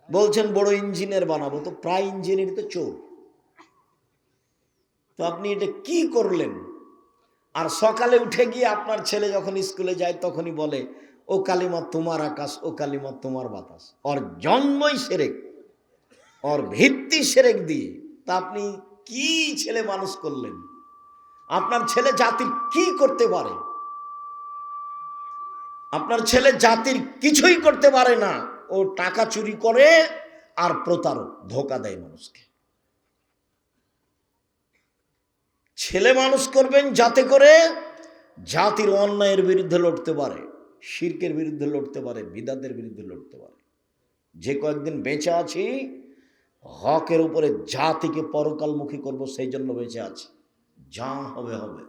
A: বলছেন বড় ইঞ্জিনিয়ার বানাবো, তো প্রায় ইঞ্জিনিয়ার তো চোর। তো আপনি এটা কি করলেন? আর সকালে উঠে গিয়ে আপনার ছেলে যখন স্কুলে যায়, তখনই বলে, ও কালিমা তোমার আকাশ, ও কালিমা তোমার বাতাস। ওর জন্মই সেরেক, ওর ভিত্তি সেরেক দিয়ে। তা আপনি কি ছেলে মানুষ করলেন? আপনার ছেলে জাতির কি করতে পারে? আপনার ছেলে জাতির কিছুই করতে পারে না। ও টাকা চুরি করে আর প্রতারক, ধোঁকা দেয় মানুষকে। ছেলে মানুষ করবেন যাতে করে জাতির অন্যায়ের বিরুদ্ধে লড়তে পারে, শিরকের বিরুদ্ধে লড়তে পারে, বিদাতের বিরুদ্ধে লড়তে পারে। যে কয়েকদিন বেঁচে আছি, হকের উপরে জাতিকে পরকালমুখী করব, সেই জন্য বেঁচে আছি। যা হবে হবে।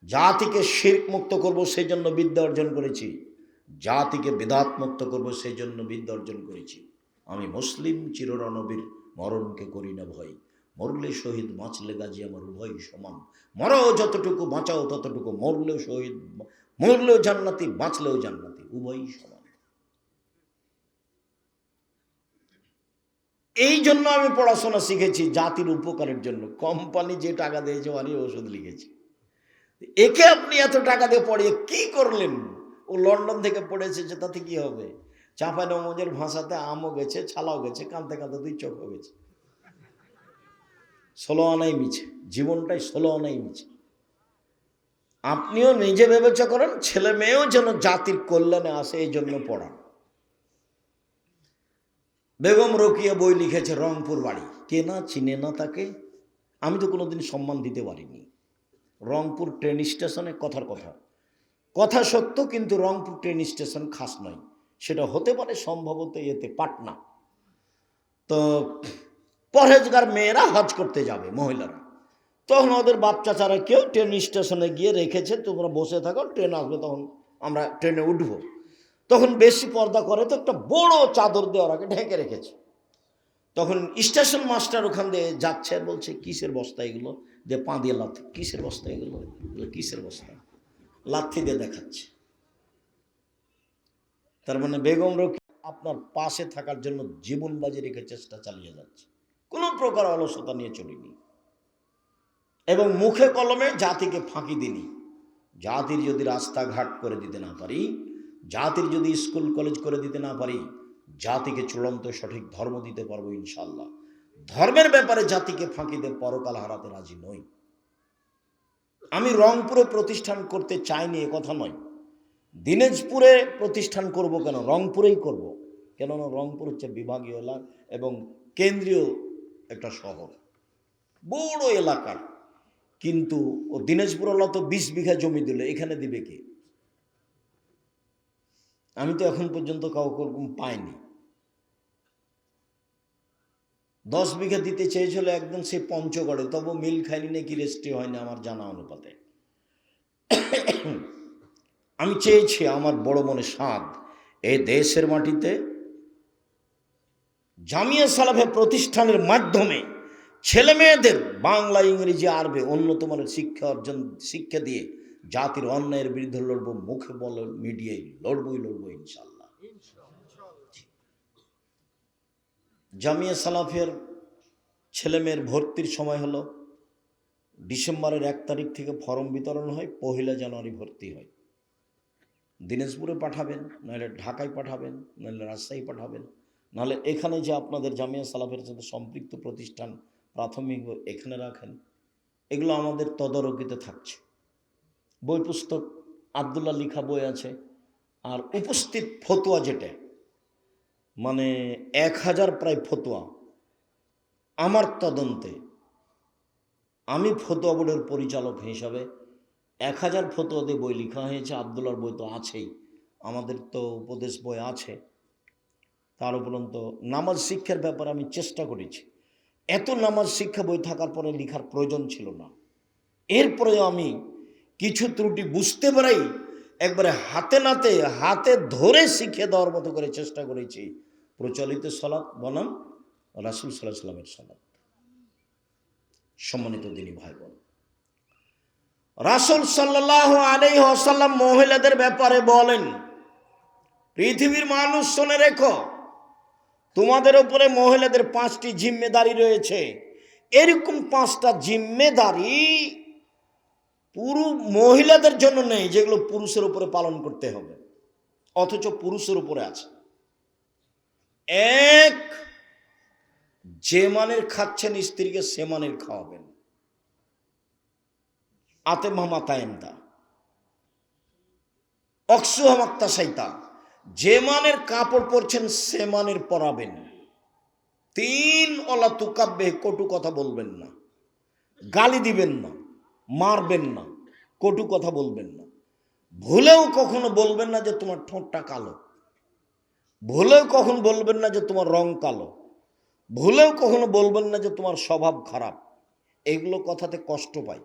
A: জাতিকে শিরক মুক্ত করব, সেই জন্য বিদ্যা অর্জন করেছি। জাতিকে বিদাত মুক্ত করব, সেই জন্য বিদ্যা অর্জন করেছি। আমি মুসলিম, চিররণবীর, মরণকে করি না ভয়। মরলে শহীদ, বাঁচলে গাজী, আমার উভয় সমান। মরাও যতটুকু, বাঁচাও ততটুকু। মরলেও শহীদ, মরলেও জান্নাতি, বাঁচলেও জান্নাতি, উভয়ই সমান। এই জন্য আমি পড়াশোনা শিখেছি, জাতির উপকারের জন্য। কোম্পানি যে টাকা দিয়েছে, আমি ওষুধ লিখেছি। একে আপনি এত টাকা দিয়ে পড়িয়ে কি করলেন? ও লন্ডন থেকে পড়েছে, যে তাতে কি হবে? চাঁপাইনবাবগঞ্জের ভাষাতে আমও গেছে, ছালাও গেছে, কাঁদতে কাঁদতে 2 চোখ গেছে। 16 আনাই মিছে, জীবনটাই 16 আনাই মিছে। আপনিও নিজে বিবেচনা করেন, ছেলে মেয়েও যেন জাতির কল্যাণে আসে, এই জন্য পড়ান। বেগম রোকিয়া বই লিখেছে, রংপুর বাড়ি। কে না চিনে না তাকে? আমি তো কোনোদিন সম্মান দিতে পারিনি। রংপুর ট্রেন স্টেশনে, কথার কথা, কথা সত্য, কিন্তু রংপুর ট্রেন স্টেশন খাস নয়। সেটা হতে পারে সম্ভবত এতে পাটনা। তো পরহেজগার মেয়েরা হজ করতে যাবে, মহিলারা, তখন ওদের বাপ চাচারা কেউ ট্রেন স্টেশনে গিয়ে রেখেছে, তোমরা বসে থাকো, ট্রেন আসবে, তখন আমরা ট্রেনে উঠবো। তখন বেশি পর্দা করে, তো একটা বড় চাদর দিয়ে ওরাকে ঢেকে রেখেছে। তখন স্টেশন মাস্টার ওখান দিয়ে যাচ্ছে, আর বলছে, কিসের বস্তা এগুলো? যে পা দিয়ে লাথি, কিসের বস্তা এগুলো? কিসের বস্তা? লাথি দিয়ে দেখাচ্ছে। তার মানে বেগম রোকেয়া আপনার পাশে থাকার জন্য জীবন বাজি রেখে চেষ্টা চালিয়ে যাচ্ছে, কোনো প্রকার অলসতা নিয়ে চলিনি, এবং মুখে কলমে জাতিকে ফাঁকি দিনি। জাতির যদি রাস্তাঘাট করে দিতে না পারি, জাতির যদি স্কুল কলেজ করে দিতে না পারি, জাতিকে চূড়ান্ত সঠিক ধর্ম দিতে পারবো ইনশাল্লাহ। ধর্মের ব্যাপারে জাতিকে ফাঁকি দিয়ে পরকাল হারাতে রাজি নই। আমি রংপুরে প্রতিষ্ঠান করতে চাইনি, এ কথা নয়। দিনাজপুরে প্রতিষ্ঠান করব কেন? রংপুরেই করব। কেননা রংপুর হচ্ছে বিভাগীয় এলাকা এবং কেন্দ্রীয় একটা শহর, বড় এলাকার। কিন্তু ও দিনাজপুর হলো তো 20 বিঘা জমি দিল, এখানে দিবে কে? আমি তো এখন পর্যন্ত কাউকে ওরকম পাইনি। 10 বিঘা দিতে চেয়েছিল একদম সে পঞ্চগড়ে, তবু মিল খায়নি নাকি রেজিস্ট্রি হয়নি আমার জানা অনুপাতে। আমি চেয়েছি, আমার বড় মনে সাধ, এই দেশের মাটিতে জামিয়া সালাফিয়া প্রতিষ্ঠানের মাধ্যমে ছেলে মেয়েদের বাংলা, ইংরেজি, আরবি উন্নত মানের শিক্ষা দিয়ে জাতির অন্যায়ের বিরুদ্ধে লড়বো, মুখে বলো, মিডিয়ায় লড়বো ইনশাল্লাহ। জামিয়া সালাফিয়ার ছেলে মেয়ের ভর্তির সময় হলো ডিসেম্বরের 1 তারিখ থেকে ফর্ম বিতরণ হয়, 1 জানুয়ারি ভর্তি হয়। দিনাজপুরে পাঠাবেন, নাহলে ঢাকায় পাঠাবেন, নাহলে রাজশাহী পাঠাবেন, নাহলে এখানে যে আপনাদের জামিয়া সালাফের সাথে সম্পৃক্ত প্রতিষ্ঠান প্রাথমিক এখানে রাখেন। এগুলো আমাদের তদারকিতে থাকছে। বই পুস্তক আবদুল্লাহ লিখা বই আছে, আর উপস্থিত ফতোয়া যেটা মানে 1000 প্রায় ফতোয়া আমার তদন্তে, আমি ফতোয়া বোর্ডের পরিচালক হিসাবে 1000 ফতোয়া দিয়ে বই লেখা হয়েছে। আবদুল্লাহর বই তো আছেই, আমাদের তো উপদেশ বই আছে। তার উপরন্ত নামাজ শিক্ষার ব্যাপারে আমি চেষ্টা করেছি। এত নামাজ শিক্ষা বই থাকার পরে লেখার প্রয়োজন ছিল না। এরপরেও আমি কিছু ত্রুটি বুঝতে পারাই একবারে হাতে ধরে শিখিয়ে দেওয়ার মতো করে চেষ্টা করেছি। প্রচলিত সালাত বনাম রাসূল সাল্লাল্লাহু আলাইহি ওয়াসাল্লামের সালাত। সম্মানিত দিনী ভাই বোন, রাসূল সাল্লাল্লাহু আলাইহি ওয়াসাল্লাম মহিলাদের ব্যাপারে বলেন, পৃথিবীর মানুষ শুনে রেখো, তোমাদের উপরে মহিলাদের 5টি জিম্মেদারি রয়েছে। এরকম 5টা জিম্মেদারি পুরো মহিলাদের জন্য নেই, যেগুলো পুরুষের উপরে পালন করতে হবে, অথচ পুরুষের উপরে আছে। 1, যে মানের খাচ্ছেন স্ত্রীকে সে মানের খাওয়াবেন। আতে মামা তায়েমদা অক্সু হামাক্তা সাইতা, যে মানের কাপড় পরছেন সে মানের পরাবেন। 3, অলা তুকাব্বে, কটু কথা বলবেন না, গালি দিবেন না, মারবেন না, কটু কথা বলবেন না। ভুলেও কখনো বলবেন না যে তোমার ঠোঁটটা কালো, ভুলেও কখনো বলবেন না যে তোমার রং কালো, ভুলেও কখনো বলবেন না যে তোমার স্বভাব খারাপ। এগুলো কথাতে কষ্ট পায়।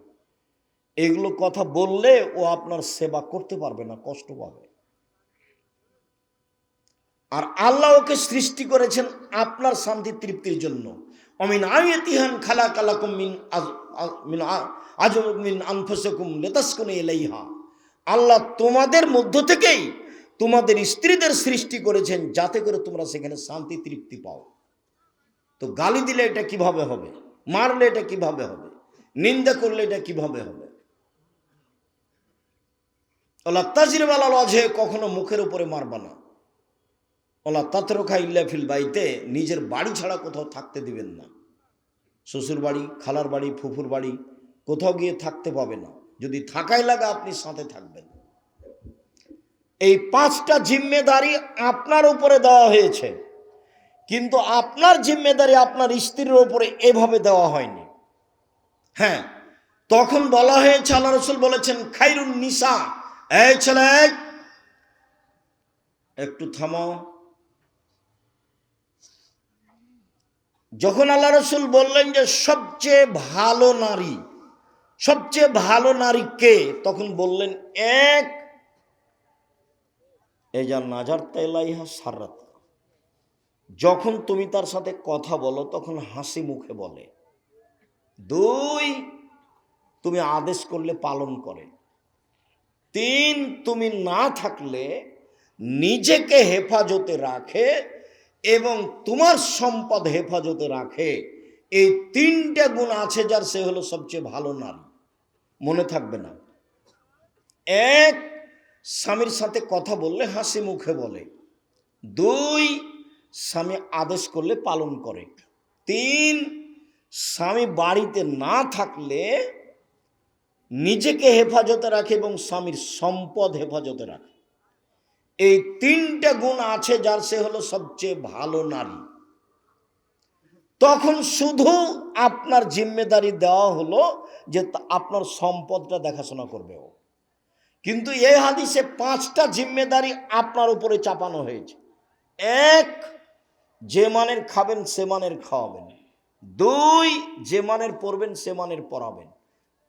A: এগুলো কথা বললে ও আপনার সেবা করতে পারবে না, কষ্ট পাবে। আর আল্লাহ ওকে সৃষ্টি করেছেন আপনার শান্তি তৃপ্তির জন্য। অমিন আয়াতিহান খালাকালাকুম মিন আনফুসিকুম লিতাসকুনু ইলাইহা, আল্লাহ তোমাদের মধ্য থেকেই তোমাদের স্ত্রীদের সৃষ্টি করেছেন যাতে করে তোমরা সেখানে শান্তি তৃপ্তি পাও। তো গালি দিলে এটা কিভাবে হবে? মারলে এটা কিভাবে হবে? নিন্দা করলে এটা কিভাবে হবে? ওলা তাজরিব আলাল ওয়াজহে, কখনো মুখের উপরে মারবা না। ওলা তাতরুকা ইল্লা ফিল বাইতে, নিজের বাড়ি ছাড়া কোথাও থাকতে দিবেন না। শ্বশুর বাড়ি, খালার বাড়ি, ফুফুর বাড়ি কোথাও গিয়ে থাকতে পাবে না। যদি থাকাই লাগে আপনি সাথে থাকবেন। এই 5টা জিম্মেদারি আপনার উপরে দেওয়া হয়েছে, কিন্তু আপনার জিম্মেদারি আপনার স্ত্রীর উপরে এভাবে দেওয়া হয়নি। হ্যাঁ, তখন বলা হয়েছে, আল্লাহ রাসূল বলেছেন, খাইরুন নিসা, এই ছেলে একটু থামাও। যখন আল্লাহ রাসূল বললেন যে সবচেয়ে ভালো নারী কে, তখন বললেন 1, এজা নাজার তাইলাইহা সারাত, যখন তুমি তার সাথে কথা বলো তখন হাসি মুখে বলে। 2, তুমি আদেশ করলে পালন করে। 3, তুমি না থাকলে নিজেকে হেফাজতে রাখে এবং তোমার সম্পদ হেফাজতে রাখে। এই 3টে গুণ আছে যার, সে হলো সবচেয়ে ভালো নারী। মনে থাকবে না? 1, স্বামীর সাথে কথা বললে হাসি মুখে বলে। 2, স্বামী আদেশ করলে পালন করে। 3, স্বামী বাড়িতে না থাকলে নিজেকে হেফাজতে রাখে এবং স্বামীর সম্পদ হেফাজতে রাখে। এই 3টে গুণ আছে যার, সে হলো সবচেয়ে ভালো নারী। তখন শুধু আপনার জিম্মেদারি দেওয়া হলো যে আপনার সম্পদটা দেখাশোনা করবে ও, কিন্তু এই হাদিসে 5টা জিম্মেদারি আপনার উপরে চাপানো হয়েছে। 1, যে মানের খাবেন সে মানের খাওয়াবেন। 2, যে মানের পড়বেন সে মানের পড়াবেন।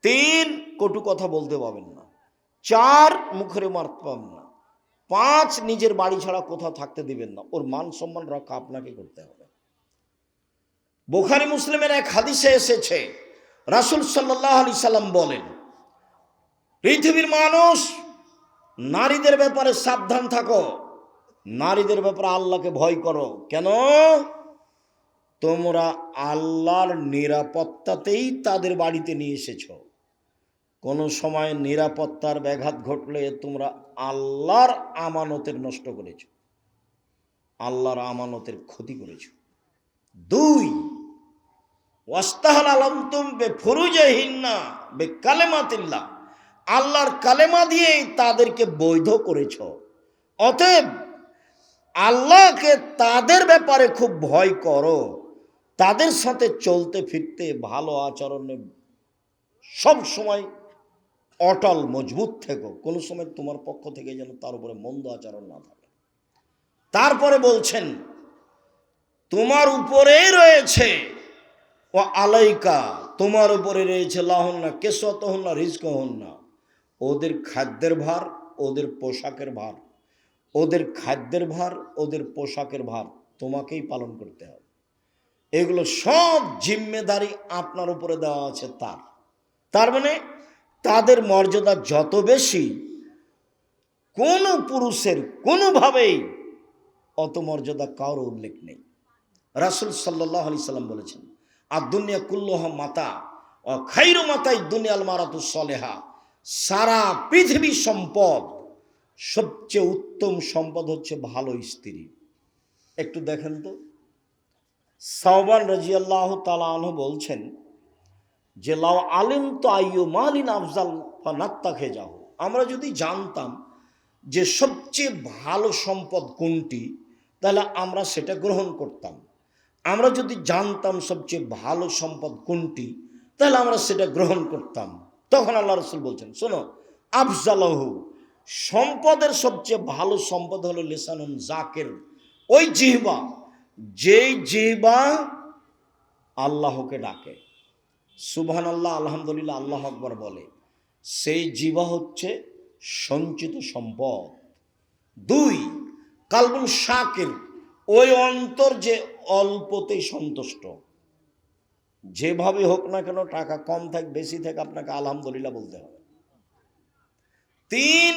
A: 3, কটু কথা বলতে পাবেন না। 4, মুখের মারতে পাবেন না। 5, নিজের বাড়ি ছাড়া কোথাও থাকতে দিবেন না। ওর মান সম্মান রক্ষা আপনাকে করতে হবে। বুখারী মুসলিমের এক হাদিসে এসেছে, রাসূল সাল্লাল্লাহু আলাইহি সাল্লাম বলেন, পৃথিবীর মানুষ, নারীদের ব্যাপারে সাবধান থাকো, নারীদের ব্যাপারে আল্লাহকে ভয় করো। কেন? তোমরা আল্লাহর নিরাপত্তাতেই তাদের বাড়িতে নিয়ে এসেছ। কোনো সময় নিরাপত্তার ব্যাঘাত ঘটলে তোমরা আল্লাহর আমানতের নষ্ট করেছ, আল্লাহর আমানতের ক্ষতি করেছ। 2, ওয়াস্তাহাল আলামতুম বেফুরুজিহিন্না বিকালিমাতিল্লাহ, আল্লাহর কালেমা দিয়েই তাদেরকে বৈধ করেছ। অতএব আল্লাহকে তাদের ব্যাপারে খুব ভয় করো, তাদের সাথে চলতে ফিরতে ভালো আচরণে সব সময় অটল মজবুত থেকো, কোনো সময় তোমার পক্ষ থেকে যেন তার উপরে মন্দ আচরণ না থাকে। তারপরে বলছেন, তোমার উপরেই রয়েছে ও আলাইকা, তোমার উপরে রয়েছে লাহুন্না কিসওয়াতুহুন্না রিজকুহুন্না, ওদের খাদ্যের ভার, ওদের পোশাকের ভার, ওদের খাদ্যের ভার, ওদের পোশাকের ভার তোমাকেই পালন করতে হবে। এগুলো সব জিম্মেদারি আপনার উপরে দেওয়া আছে তার মানে তাদের মর্যাদা যত বেশি, কোনো পুরুষের কোনোভাবেই অত মর্যাদা কারো উল্লেখ নেই। রাসূল সাল্লাল্লাহু আলাইহি সাল্লাম বলেছেন, আর দুনিয়া কুল্লুহা মাতা ও খাইরু মাতাই দুনিয়াল মারাতু সলেহা, সারা পৃথিবীর সম্পদ, সবচেয়ে উত্তম সম্পদ হচ্ছে ভালো স্ত্রী। একটু দেখেন তো, সাওবান রাদিয়াল্লাহু তাআলা আনহু বলছেন যে, লাউ আলিম তো আইয়ু মালিন আফজাল ফানাত্তাখে যাও, আমরা যদি জানতাম যে সবচেয়ে ভালো সম্পদ কোনটি, তাহলে আমরা সেটা গ্রহণ করতাম। আমরা যদি জানতাম সবচেয়ে ভালো সম্পদ কোনটি, তাহলে আমরা সেটা গ্রহণ করতাম। তখন আল্লাহ রাসূল বলছেন, শোনো, আফজালহু, সম্পদের সবচেয়ে ভালো সম্পদ হলো লিসানুন জাকির, ওই জিহ্বা, যেই জিহ্বা আল্লাহকে ডাকে, সুবহানাল্লাহ, আলহামদুলিল্লাহ, আল্লাহু আকবার বলে, সেই জিহ্বা হচ্ছে সঞ্চিত সম্পদ। 2, কালবুন শাকির, ওই অন্তর যে অল্পতেই সন্তুষ্ট, যেভাবে হোক না কেন, টাকা কম থাক বেশি থাক, আপনাকে আলহামদুলিল্লাহ বলতে হবে। 3,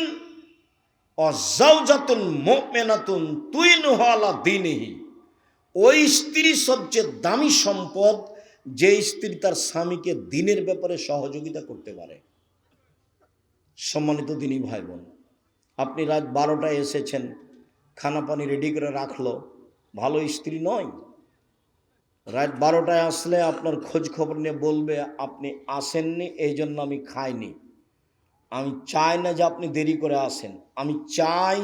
A: অজাউজাতুন মুমিনাতুন তুইনুহু আলা দীনিহি, ওই স্ত্রী সবচেয়ে দামি সম্পদ, যে স্ত্রী তার স্বামীকে দ্বীনের ব্যাপারে সহযোগিতা করতে পারে। সম্মানিত দ্বীনী ভাই বোন, আপনি রাত 12টায় এসেছেন, খানা পানি রেডি করে রাখলো, ভালো স্ত্রী নয়। রাত 12টায় আসলে আপনার খোঁজ খবর নিয়ে বলবে, আপনি আসেননি এই জন্য আমি খাইনি। আমি চাই না যে আপনি দেরি করে আসেন, আমি চাই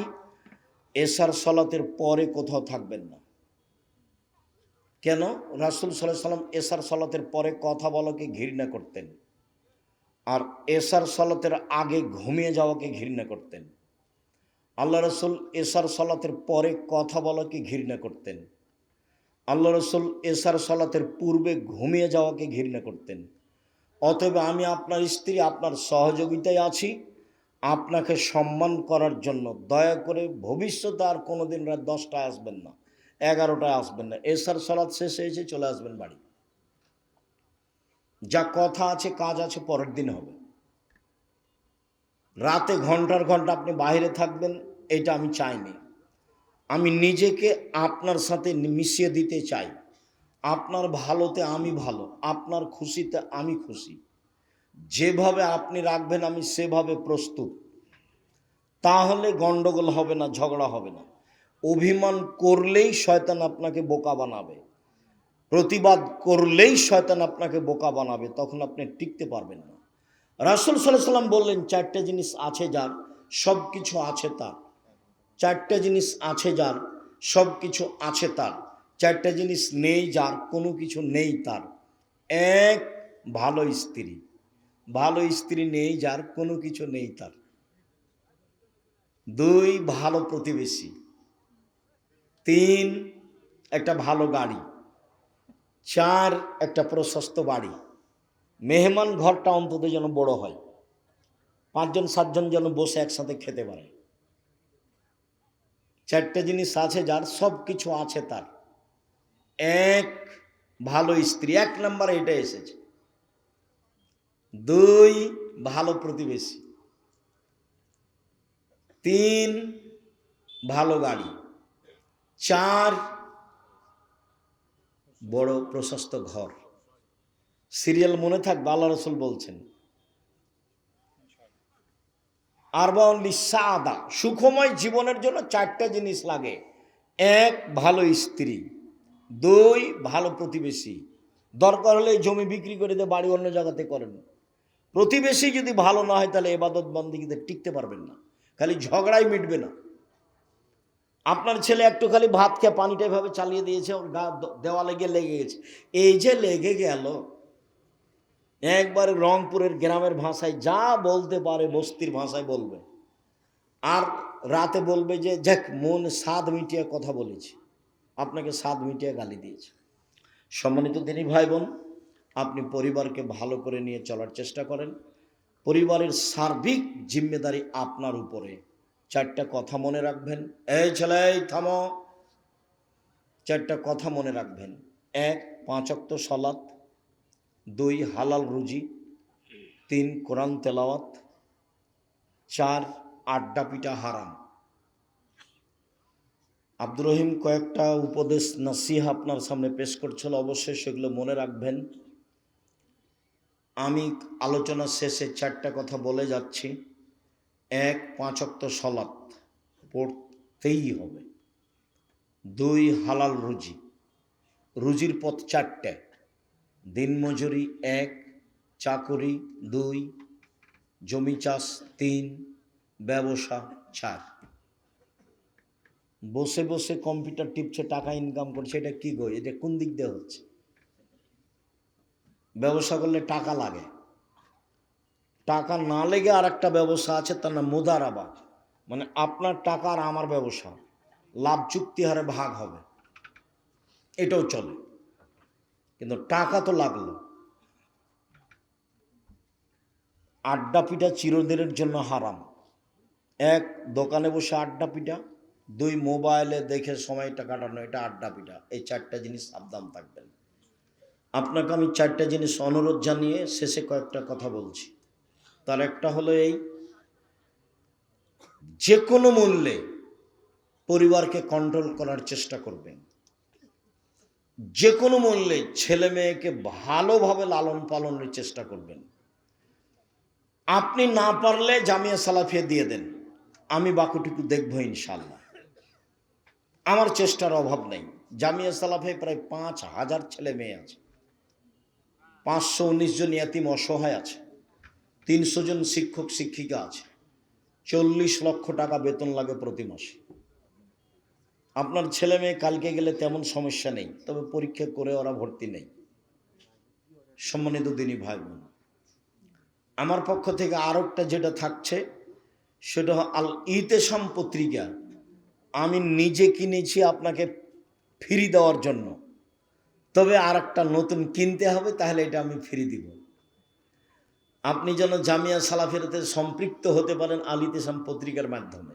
A: এশার সালাতের পরে কোথাও থাকবেন না। কেন? রাসূল সাল্লাল্লাহু আলাইহি সাল্লাম এশার সালাতের পরে কথা বলাকে ঘৃণা করতেন, আর এশার সালাতের আগে ঘুমিয়ে যাওয়াকে ঘৃণা করতেন। আল্লাহ রাসূল এশার সালাতের পরে কথা বলাকে ঘৃণা করতেন। আল্লাহ রাসূল এশার সালাতের পূর্বে ঘুমিয়ে যাওয়াকে ঘৃণা করতেন। অতএব আমি আপনার স্ত্রী, আপনার সহযোগিতায় আছি, আপনাকে সম্মান করার জন্য দয়া করে ভবিষ্যতে আর কোনোদিন রাত 10টায় আসবেন না, 11টায় আসবেন না। এশার সালাত শেষ হয়েছে, চলে আসবেন বাড়ি। যা কথা আছে কাজ আছে পরের দিন হবে। রাতে ঘন্টার ঘন্টা আপনি বাইরে থাকবেন, এটা আমি চাইনি। আমি নিজেকে আপনার সাথে মিশিয়ে দিতে চাই। আপনার ভালোতে আমি ভালো, আপনার খুশিতে আমি খুশি। যেভাবে আপনি রাখবেন আমি সেভাবে প্রস্তুত। তাহলে গন্ডগোল হবে না, ঝগড়া হবে না। অভিমান করলেই শয়তান আপনাকে বোকা বানাবে, প্রতিবাদ করলেই শয়তান আপনাকে বোকা বানাবে, তখন আপনি টিকতে পারবেন না। রাসূল সাল্লাল্লাহু আলাইহি সাল্লাম বললেন, 4টে জিনিস আছে যার, সব কিছু আছে তার। 4টে জিনিস আছে যার, সব কিছু আছে তার। 4টে জিনিস নেই যার, কোনো কিছু নেই তার। 1, ভালো স্ত্রী। ভালো স্ত্রী নেই যার, কোনো কিছু নেই তার। 2 ভালো প্রতিবেশী, 3 একটা ভালো গাড়ি, 4 একটা প্রশস্ত বাড়ি। মেহমান ঘরটা অন্তত যেন বড় হয়, 5 জন 7 জন যেন বসে একসাথে খেতে পারে। 4টে জিনিস আছে যার, সব কিছু আছে তার। 1 ভালো স্ত্রী, 1 নম্বরে এটা এসেছে। 2 ভালো প্রতিবেশী, 3 ভালো গাড়ি, 4 বড় প্রশস্ত ঘর। সিরিয়াল মনে থাকবে, আল্লাহ রাসূল বলছেন আরবাউন লিসাআদা, সুখময় জীবনের জন্য 4টে জিনিস লাগে। 1 ভালো স্ত্রী, 2 ভালো প্রতিবেশী, দরকার হলে জমি বিক্রি করে দিয়ে বাড়ি অন্য জায়গাতে করেন। প্রতিবেশী যদি ভালো না হয় তাহলে ইবাদত বন্দেগীতে টিকতে পারবেন না, খালি ঝগড়াই মিটবে না। আপনার ছেলে একটু খালি ভাত খেয়ে পানিটা এভাবে চালিয়ে দিয়েছে, ওর গা দেওয়ালে গিয়ে লেগে গেছে। এই যে লেগে গেল, একবারে রংপুরের গ্রামের ভাষায় যা বলতে পারে বস্তির ভাষায় বলবে, আর রাতে বলবে যে যাক মন স্বাদ মিটিয়ে কথা বলেছি, আপনাকে স্বাদ মিটিয়ে গালি দিয়েছে। সম্মানিত দিনী ভাই বোন, আপনি পরিবারকে ভালো করে নিয়ে চলার চেষ্টা করেন। পরিবারের সার্বিক জিম্মেদারি আপনার উপরে। 4টা কথা মনে রাখবেন। এই ছেলে থামো, 4টা কথা মনে রাখবেন। 1 5 ওয়াক্ত সালাত, 2 হালাল রুজি, 3 কোরআন তেলাওয়াত, 4 আড্ডা পিটা হারাম। আব্দুর রহিম কয়েকটা উপদেশ নসিহা আপনার সামনে পেশ করছিল, অবশ্যই সেগুলো মনে রাখবেন। আমি আলোচনা শেষে 4টা কথা বলে যাচ্ছি। 1 5 ওয়াক্ত সালাত পড়তেই হবে। 2 হালাল রুজি, রুজির পথ 4টে। দিনমজুরি 1, চাকরি 2, জমি চাষ 3, ব্যবসা 4। বসে বসে কম্পিউটার টিপছে, টাকা ইনকাম করছে, এটা কি গো? এটা কোন দিক দিয়ে হচ্ছে? ব্যবসা করলে টাকা লাগে, টাকা না লেগে আর একটা ব্যবসা আছে, তার নাম মুদারাবা, মানে আপনার টাকা আর আমার ব্যবসা, লাভ চুক্তি হারে ভাগ হবে, এটাও চলে, কিন্তু টাকা তো লাগলো। আড্ডা পিটা চিরদিনের জন্য হারাম। 1 দোকানে বসে আড্ডা পিটা, 2 মোবাইলে দেখে সময়টা কাটানো, এটা আড্ডা পিটা। এই 4টা জিনিস সাবধান থাকবেন। আপনাকে আমি 4টা জিনিস অনুরোধ জানিয়ে শেষে কয়েকটা কথা বলছি। তার একটা হলো এই, যে কোনো মূল্যে পরিবারকে কন্ট্রোল করার চেষ্টা করবেন। যে কোনো মূল্যে ছেলে মেয়েকে ভালোভাবে লালন পালনের চেষ্টা করবেন। আপনি না পারলে জামিয়া সালাফিয়া দিয়ে দেন, আমি বাকিটুকু দেখবো ইনশাল্লাহ। আমার চেষ্টার অভাব নেই। জামিয়া সালাফিয়ায় প্রায় 5,000 ছেলে মেয়ে আছে, 519 জন ইয়াতিম অসহায় আছে, 300 জন শিক্ষক শিক্ষিকা আছে, 40 লক্ষ টাকা বেতন লাগে প্রতি মাসে। আপনার ছেলে মেয়ে কালকে গেলে তেমন সমস্যা নেই, তবে পরীক্ষা করে ওরা ভর্তি নেই। সম্মানিত দিনী ভাই বোন, আমার পক্ষ থেকে আরেকটা যেটা থাকছে সেটা আল ইতেসাম পত্রিকা আমি নিজে কিনেছি আপনাকে ফ্রি দেওয়ার জন্য, তবে আর একটা নতুন কিনতে হবে, তাহলে এটা আমি ফ্রি দিব। আপনি যেন জামিয়া সালাফিয়াতে সম্পৃক্ত হতে পারেন আল ইতেসাম পত্রিকার মাধ্যমে।